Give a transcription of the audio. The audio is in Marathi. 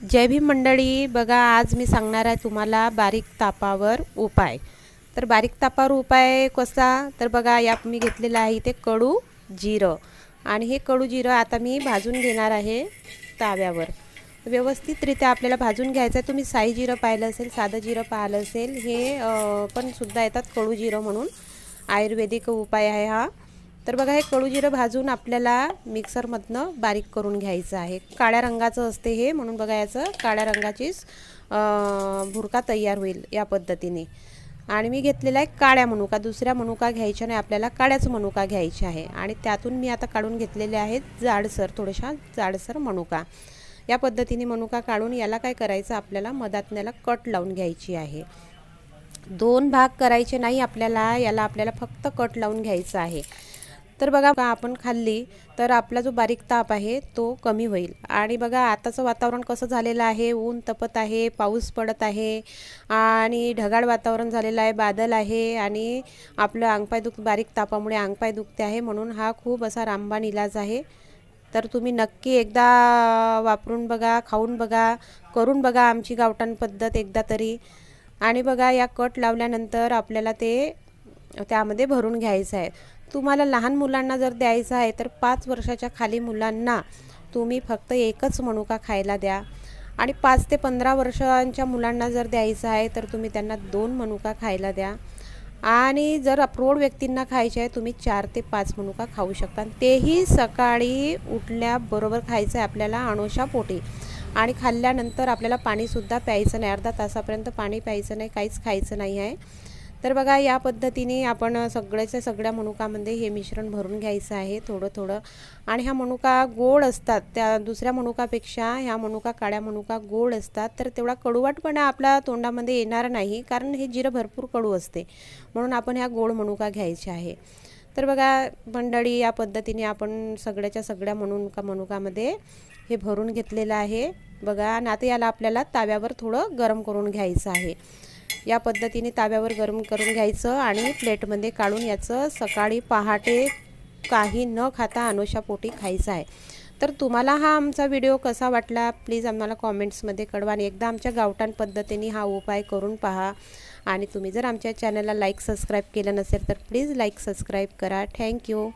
जय भीम मंडळी, बघा आज मी सांगणार आहे तुम्हाला बारीक तापावर उपाय। तर बारीक तापावर उपाय कसा, तर बघा या मी घेतलेला आहे इथे कडू जिरं आणि हे कडू जिरं आता मी भाजून घेणार आहे ताव्यावर। व्यवस्थितरित्या आपल्याला भाजून घ्यायचं आहे। तुम्ही साई जिरं पाहिलं असेल, साधं जिरं पाहिलं असेल, हे पण सुद्धा येतात कडू जिरं म्हणून, आयुर्वेदिक उपाय आहे हा। तर बघा हे कडू जिरं भाजून आपल्याला मिक्सरमधनं बारीक करून घ्यायचं आहे। काळ्या रंगाचं असते हे, म्हणून बघा याचं काळ्या रंगाचीच भुरका तयार होईल या पद्धतीने। आणि मी घेतलेला आहे काळ्या मनुका, दुसऱ्या मनुका घ्यायच्या नाही, आपल्याला काळ्याच मनुका घ्यायची आहे। आणि त्यातून मी आता काढून घेतलेले आहेत जाडसर, थोड्याशा जाडसर मनुका। या पद्धतीने मनुका काढून याला काय करायचं, आपल्याला मधातण्याला कट लावून घ्यायची आहे। दोन भाग करायचे नाही आपल्याला, याला आपल्याला फक्त कट लावून घ्यायचा आहे। तर बघा आपण खाल्ली तर आपला जो बारीक ताप आहे तो कमी होईल। आणि बघा आताचं वातावरण कसं झालेलं आहे, ऊन तपत आहे, पाऊस पडत आहे आणि ढगाळ वातावरण झालेलं आहे, बादल आहे आणि आपलं अंगपाय बारीक तापामुळे अंगपाय दुखते आहे, म्हणून हा खूप असा रामबाण इलाज आहे। तर तुम्ही नक्की एकदा वापरून बघा, खाऊन बघा, करून बघा आमची गावठाण पद्धत एकदा तरी। आणि बघा या कट लावल्यानंतर आपल्याला ते त्यामध्ये भरून घ्यायचं आहे। तुम्हाला लहान मुलांना जर द्यायचं आहे तर 5 वर्षाच्या खाली मुलांना तुम्ही फक्त एकच मनुका खायला द्या। आणि 5 ते 15 वर्षांच्या मुलांना जर द्यायचं आहे तर तुम्ही त्यांना 2 मनुका खायला द्या। आणि जर प्रौढ व्यक्तींना खायचे आहे तुम्ही 4 ते 5 मनुका खाऊ शकता, तेही सकाळी उठल्याबरोबर खायचं आहे आपल्याला अनुशापोटी। आणि खाल्ल्यानंतर आपल्याला पाणीसुद्धा प्यायचं नाही, अर्धा तासापर्यंत पाणी प्यायचं नाही, काहीच खायचं नाही आहे। तर बघा या पद्धतीने आपण सगळ्या मनुकामध्ये हे मिश्रण भरून घ्यायचं आहे थोडं थोडं। आणि ह्या मनुका गोड असतात, त्या दुसऱ्या मनुकापेक्षा ह्या मनुका काळ्या मनुका गोड असतात, तर तेवढा कडूवाटपणा आपल्या तोंडामध्ये येणार नाही, कारण हे जिरं भरपूर कडू असते, म्हणून आपण ह्या गोड मनुका घ्यायच्या आहे। तर बघा मंडळी या पद्धतीने आपण सगळ्या मनुकामध्ये हे भरून घेतलेलं आहे बघा। आणि आता याला आपल्याला ताव्यावर थोडं गरम करून घ्यायचं आहे। या पद्धतीने ताव्यावर गरम करून घ्यायचं आणि प्लेटमध्ये काढून याचं सकाळी पहाटे काही न खाता अनुशापोटी खायचं आहे। तर तुम्हाला हा आमचा व्हिडिओ कसा वाटला प्लीज आम्हाला कॉमेंट्समध्ये कळवा आणि एकदा आमच्या गावठाण पद्धतीने हा उपाय करून पहा। आणि तुम्ही जर आमच्या चॅनलला लाईक सबस्क्राईब केलं नसेल तर प्लीज लाईक सबस्क्राईब करा। थँक्यू।